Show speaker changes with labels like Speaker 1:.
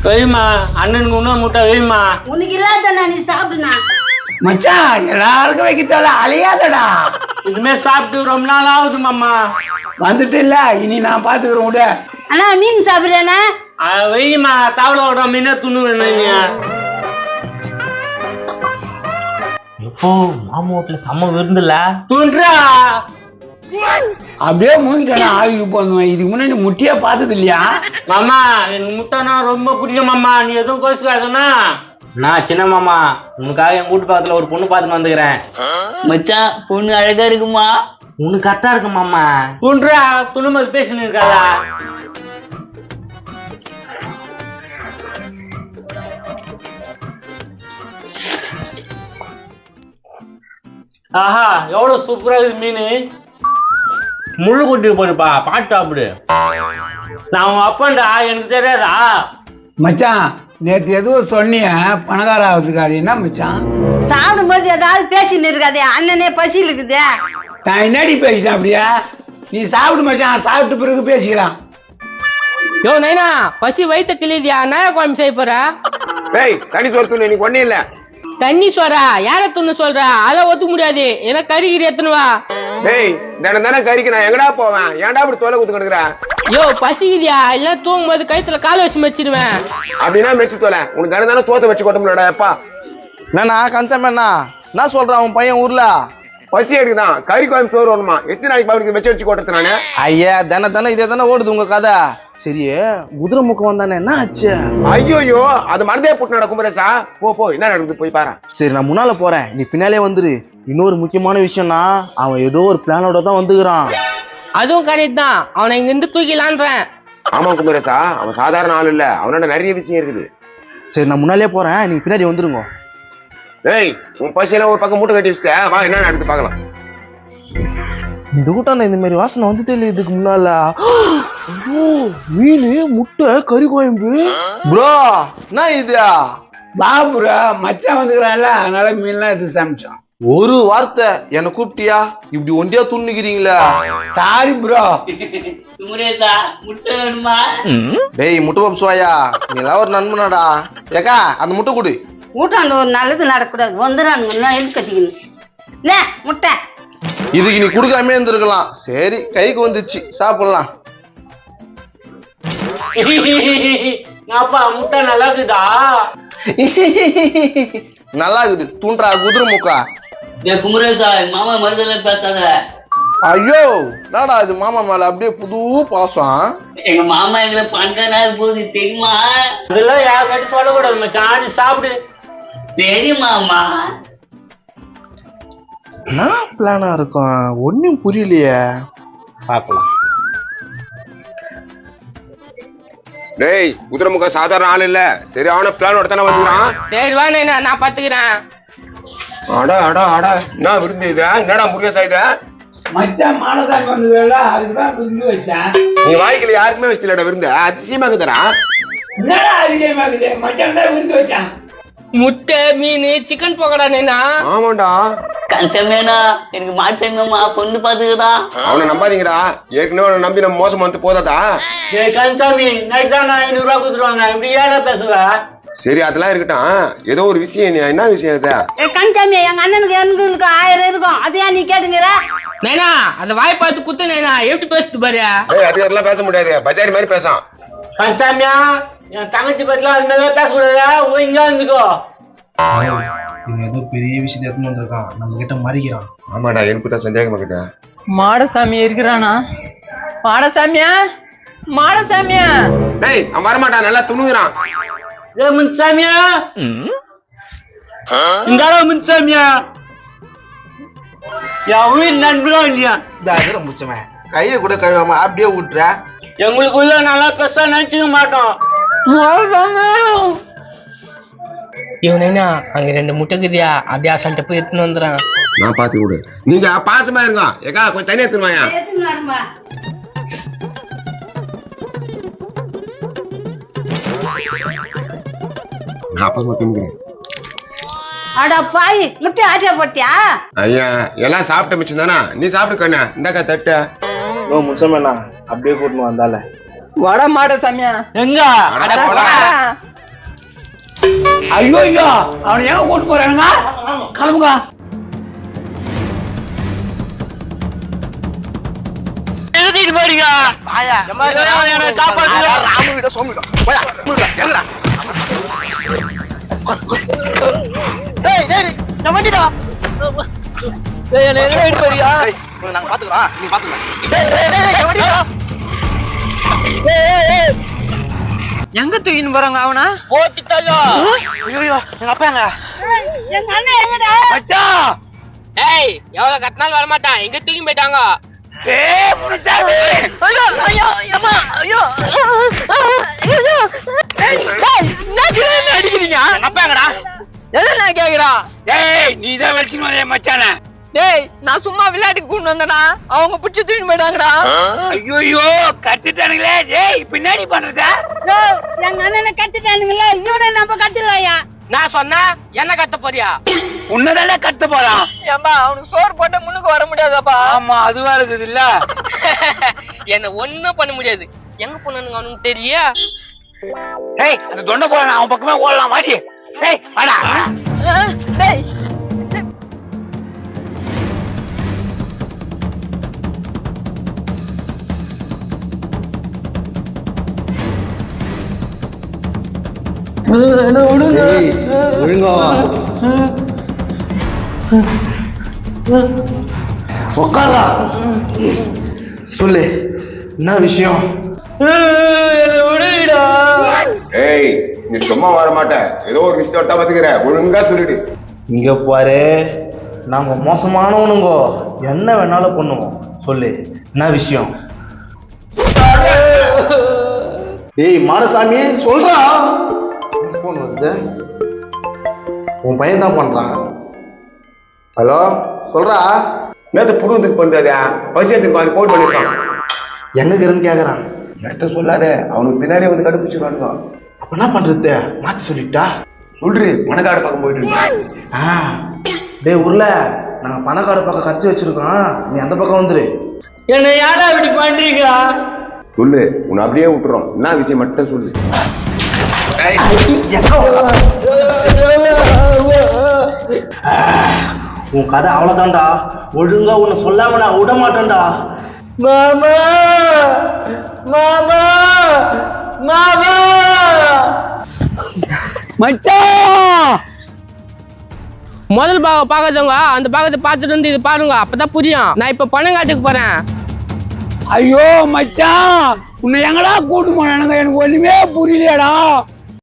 Speaker 1: வைமா அண்ணனுக்கு இன்னும் முட்டை வைமா.
Speaker 2: உனக்கு இல்லாதண்ணா நீ சாப்பிடுண்ணா.
Speaker 3: மச்சான் எல்லாருக்கும் வைக்கத்தால அலையாதடா.
Speaker 1: இதுமே சாப்பிட்டு ரொம்ப நாள் ஆகுது மாமா.
Speaker 3: வந்துட்டு இல்ல இனி நான் பாத்துக்கிறேன் விட.
Speaker 2: அண்ணா மீன் சாப்பிடுறேண்ணா.
Speaker 1: வைமா தவளோட மீனை துணுவேன்.
Speaker 4: எப்போ மாமா வீட்டுல செம்ம விருந்துல
Speaker 1: துன்றா
Speaker 3: அப்படியே மூங்கிட்டா ஆவிக்கு போதும். இதுக்கு முன்னாடி முட்டியா பார்த்தது இல்லையா
Speaker 1: மாமா? எனக்கு முட்டைனா ரொம்ப பிடிக்கும் மாமா. நீ எதுவும் கோச்சுக்காதுன்னா.
Speaker 4: நான் சின்ன மாமா உனக்காக என் வீட்டு பக்கத்துல ஒரு பொண்ணு பார்த்துட்டு வந்துக்கிறேன்.
Speaker 5: மச்சான் பொண்ணு அழகா இருக்குமா?
Speaker 4: உனக்கு கரெக்டா இருக்கு மாமா.
Speaker 1: துன்றா துணுமது பேசினு இருக்காதா? ஆஹா எவ்வளவு சூப்பரா இருக்கு மீன்.
Speaker 4: முள்ளு கொட்டி போயிருப்பா, பாட்டு சாப்பிடு.
Speaker 1: நான் உன் அப்பன்டா, எனக்கு தெரியாதா?
Speaker 3: மச்சான் நேத்து எதுவும் சொன்னிய பணக்கார ஆகுதுக்கு அது என்ன மச்சான்?
Speaker 2: சாப்பிடும் போது ஏதாவது பேசின்னு இருக்காதே. அண்ணனே பசியில் இருக்குதே.
Speaker 3: நான் என்னடி பேசிட்டேன் அப்படியா? நீ சாப்பிடு மச்சான், சாப்பிட்டு பிறகு பேசிக்கலாம்.
Speaker 6: யோ நைனா பசி வயிற்ற கிளியா? நாய குழம்பு செய்ய போற?
Speaker 7: தனி சோறு நீ ஒண்ணு இல்ல.
Speaker 6: தண்ணி சோறா? யார துண்ணு சொல்ற? அதெல்லாம் ஒத்துக்க முடியாது. ஏன்னா கறிகிரி எத்தனு வா.
Speaker 7: தினம் தானே கறிக்கு நான் எங்கடா போவேன்? ஏன்டா அப்படி தோலை குத்து கிடக்குறேன்?
Speaker 6: யோ பசிக்குதியா? இல்ல தூங்கும் போது கழுத்துல கால வச்சு மச்சிருவேன்.
Speaker 7: அப்படின்னா மெச்சு தோலை உனக்கு தினம் தானே தோத்த வச்சு கொட்ட முடியாடா எப்பா.
Speaker 8: என்னண்ணா கஞ்சமண்ணா என்ன சொல்றான் உன் பையன் ஊர்ல?
Speaker 7: பசி எடுக்குதான், கறி குழம்பு சோறு வேணுமா? எத்தனை நாளைக்கு பாவடிக்கு வச்சு கொட்டது நானு?
Speaker 8: ஐயா தானே இதே தானே ஓடுது உங்க கதை. சரி குதிரை முக்கம் வந்தானே என்ன ஆச்சு?
Speaker 7: ஐயோ அது மறந்தே போட்டு நடக்கும் குமரேசா. போ என்ன நடக்குது போய் பாரு.
Speaker 8: சரி நான் முன்னால போறேன், நீ பின்னாலே வந்துரு. இன்னொரு முக்கியமான விஷயம்னா அவன் ஏதோ ஒரு பிளானோட தான் வந்துக்கிறான்.
Speaker 6: அதுவும் கரெக்ட் தான். அவனை இங்க இருந்து தூக்கிலான்றேன்.
Speaker 7: ஆமா குமரேசா, அவன் சாதாரண ஆள் இல்ல, அவனோட நிறைய விஷயம் இருக்குது.
Speaker 8: சரி நான் முன்னாலே போறேன், நீ பின்னாடி வந்துருங்க.
Speaker 7: உன் பசியெல்லாம் ஒரு பக்கம் மூட்டை கட்டி வச்சுட்ட, வா என்ன நடக்குது பாக்கலாம்.
Speaker 8: இந்த கூட்டம் இந்த மாதிரி வாசனை வந்து தெரியல இதுக்கு முன்னால. மீன் முட்டை கறி கோயம்பு ப்ரோ என்ன இது?
Speaker 3: பாபுரா மச்சான் வந்துக்கிறான்ல, அதனால மீன்லாம் எடுத்து சமைச்சோம்.
Speaker 8: ஒரு வார்த்தை என்ன கூப்பிட்டியா? இப்படி ஒண்டியா துண்ணுக்கிறீங்களா?
Speaker 3: Sorry bro.
Speaker 5: குமரேசா முட்டை வேணுமா?
Speaker 8: டேய் முட்டை பப்சுவாயா, நீ எல்லாம் ஒரு நண்பனாடா. ஏக்கா அந்த முட்டை கொடு.
Speaker 2: ஊட்டாண்டு ஒரு நல்லது நடக்கூடாது. வந்துடுறானுங்க எழுதி கட்டிக்கணும். முட்டை
Speaker 8: இதுக்கு நீ குடுக்காமே இருந்திருக்கலாம். சரி கைக்கு வந்துச்சு, சாப்பிடலாம்.
Speaker 1: அப்பா முட்டை நல்லா இருக்குதா?
Speaker 8: நல்லா இருக்குது. தூண்டா குதிரை முக்கா.
Speaker 5: குமரேசா மாமா மருந்தெல்லாம் பேசாத.
Speaker 8: ஐயோ நாடா இது மாமா மேல அப்படியே புது பாசம்.
Speaker 5: எங்க மாமா எங்களை பண்றா போகுது தெரியுமா?
Speaker 1: அதெல்லாம் யார்கிட்ட சொல்லக்கூடாது மச்சான், நீ சாப்பிடு.
Speaker 5: சரி மாமா.
Speaker 8: என்ன பிளானா இருக்கும் ஒன்னும் புரியலையே.
Speaker 4: பாக்கலாம்.
Speaker 7: டேய் குதிரைமுக சாதாரண ஆள் இல்ல, சரி அவன பிளானோட தானே வந்துக்கிறான்.
Speaker 6: சரி வா நைனா நான் பாத்துக்கிறேன்.
Speaker 7: அடா என்ன விருந்து இது? என்னடா முருகேசா இது?
Speaker 3: மச்சான் மானசாமி வந்துக்கிறா, அதுக்குதான் விருந்து வச்சேன்.
Speaker 7: நீ வாய்க்கல யாருக்குமே வச்சுலடா விருந்து, அதிசயமா இருக்குதுடா.
Speaker 3: என்னடா அதிகமா இருக்குது? மச்சான் தான் விருந்து வச்சான்.
Speaker 6: முட்டை மீன் சிக்கன் போகடா நைனா.
Speaker 7: ஆமாண்டா.
Speaker 5: கன்சமேனா எனக்கு மாட்டு சமயமா பொண்ணு பாத்துக்கிறா.
Speaker 7: அவனை நம்பாதீங்கடா, ஏற்கனவே அவனை நம்பி நம்ம மோசம் வந்து போதாதா?
Speaker 1: கன்சாமி நைட் தான் 500 ரூபாய் கொடுத்துருவாங்க. இப்படி ஏடா பேசுவ?
Speaker 7: சரி அதெல்லாம் இருக்கட்டும், ஏதோ ஒரு விஷயம். நீ என்ன விஷயம் இது?
Speaker 2: கண்சாமி எங்க அண்ணனுக்கு எனக்கு 1000 இருக்கும். அதையா நீ கேட்டுங்கிற?
Speaker 6: நைனா அந்த வாய் பார்த்து குத்து நைனா. எப்படி பேசுது பாரு.
Speaker 7: அது எல்லாம் பேச முடியாது, பஜாரி மாதிரி பேசும்.
Speaker 1: கன்சாமியா என் தங்கச்சி பத்திலாம் அது மாதிரி பேசக்கூடாது. இங்க இருந்துக்கோ.
Speaker 8: ஏதோ பெரிய விஷயத்தை எடுத்துன்னு வந்திருக்கான், நம்ம கிட்ட மறிக்கிறான்.
Speaker 7: ஆமாடா எனக்கு தான் சந்தேகமா கிட்ட.
Speaker 6: மாடசாமி இருக்கிறானா? மாடசாமியா மாடசாமியா.
Speaker 7: டேய் அவன் வரமாட்டான், நல்லா துணுகிறான்.
Speaker 1: முன்சாமியா இந்த முன்சாமியா என் உயிர் நண்பரா இல்லையா?
Speaker 8: முச்சமே கையை கூட கழுவாம அப்படியே விட்டுற.
Speaker 1: எங்களுக்குள்ள நல்லா பெருசா நினைச்சுக்க மாட்டோம்.
Speaker 6: இவனா அங்க 2 முட்டைக்குதியா அப்படியே அசால்ட்ட போய் எடுத்துன்னு வந்துடுறான்.
Speaker 7: நான் பாத்து விடு, நீங்க பாசமா இருங்க. ஏக்கா கொஞ்சம் தனியா எடுத்துருவாயா? நான் அப்பா தின்னுக்கிறேன்.
Speaker 2: அட பாய் முட்டை ஆட்டியா போட்டியா?
Speaker 7: ஐயா எல்லாம் சாப்பிட்ட மிச்சம் தானா? நீ சாப்பிட்டு கண்ணா, இந்தாக்கா தட்ட.
Speaker 8: நோ முச்சமேண்ணா அப்படியே கூட்டணும் வந்தால.
Speaker 6: வட மாடசாமியா
Speaker 1: எங்க?
Speaker 7: அட போடா.
Speaker 3: ஐயோ ஐயோ அவனை ஏன் கூட்டு போறானுங்க கிளம்புங்க
Speaker 1: எழுதிட்டு போறீங்க
Speaker 8: நாங்க பாத்துக்கிறோம் நீ பாத்துக்கலாம்
Speaker 1: எங்க தூக்கின்னு போறாங்க அவனா போட்டுட்டோ ஐயோ எங்க அப்பா
Speaker 2: எங்க அண்ணன் எங்கடா
Speaker 3: மச்சான்
Speaker 1: ஏய் எவ்வளவு கட்டினாலும் வரமாட்டான் எங்க தூக்கி போயிட்டாங்க
Speaker 3: ஏய் முனுசாமி
Speaker 1: ஐயோ ஐயோ அம்மா ஐயோ என்ன அடிக்கிறீங்க எங்க அப்பா எங்கடா எதெல்லாம் கேக்குறா
Speaker 3: ஏய் நீ தான் வச்சின்னு வந்தே மச்சானே
Speaker 1: டேய் நான் சும்மா விளையாட்டுக்கு கூண்டு வந்தேனா அவங்க பிடிச்சி தூக்கின்னு போயிட்டாங்கடா
Speaker 3: ஐயோ கத்திட்டானுங்களே ஏய் பின்னாடி பண்றதா
Speaker 2: எங்க அண்ணனை கட்டிட்டானுங்களே இவனை நம்ம கட்டிடலாயா
Speaker 1: நான் சொன்னா என்ன கத்த போறியா
Speaker 3: உன்னதானே கத்த போறான்
Speaker 1: ஏம்பா அவனுக்கு சோறு போட்ட முன்னுக்கு வர முடியாதாப்பா
Speaker 3: ஆமா அதுவா இருக்குது இல்ல
Speaker 1: என்ன ஒண்ணும் பண்ண முடியாது எங்க போனானுங்க அவனுக்கு தெரியா
Speaker 3: ஏய் அந்த தொண்டை போறான் அவன் பக்கமே ஓடலாம் வாடி ஏய் வாடா
Speaker 1: டேய்
Speaker 8: ஒழுங்கா உட்காரா சொல்லு என்ன விஷயம்
Speaker 7: ஏய் நீ சும்மா வர மாட்ட ஏதோ ஒரு விஷயத்த பாத்துக்கிற ஒழுங்கா சொல்லிடு
Speaker 8: இங்க பாரு நாங்க மோசமானவனுங்கோ என்ன வேணாலும் பண்ணுவோம் சொல்லு என்ன விஷயம் ஏய் மாடசாமி சொல்றா போன் வருது உன் பையன் தான் பண்றான் ஹலோ சொல்றா
Speaker 7: நேத்து புடுவதுக்கு பண்றதா பசியத்துக்கு அது கோல் பண்ணிருக்கான்
Speaker 8: எங்க இருக்குன்னு கேக்குறான்
Speaker 7: இடத்த சொல்லாத அவனுக்கு பின்னாடியே வந்து கடுப்பிச்சுருவானுங்க
Speaker 8: அப்ப என்ன பண்றது மாத்தி சொல்லிட்டா
Speaker 7: சொல்றி பணக்கார பக்கம் போயிட்டு
Speaker 8: டேய் உருள நாங்க பணக்கார பக்கம் கட்டி வச்சிருக்கோம் நீ அந்த பக்கம் வந்துரு
Speaker 1: என்ன யாரா இப்படி பண்றீங்க
Speaker 7: சொல்லு உன்னை அப்படியே விட்டுறோம் என்ன விஷயம் மட்டும் சொல்லு
Speaker 8: உன் கதை அவ்வளவுதான்டா ஒழுங்கா உன்னை சொல்லாம நான் விட மாட்டேன்டா
Speaker 1: மாமா மாமா மாமா
Speaker 3: மச்சான்
Speaker 1: முதல் பாகம் பார்க்காதவங்க அந்த பாகத்தை பார்த்துட்டு வந்து இது பாருங்க அப்பதான் புரியும் நான் இப்ப பணங்காட்டுக்கு போறேன்
Speaker 3: ஐயோ மச்சான் உன்னை எங்கடா கூட்டு போனானுங்க எனக்கு ஒண்ணுமே புரியலடா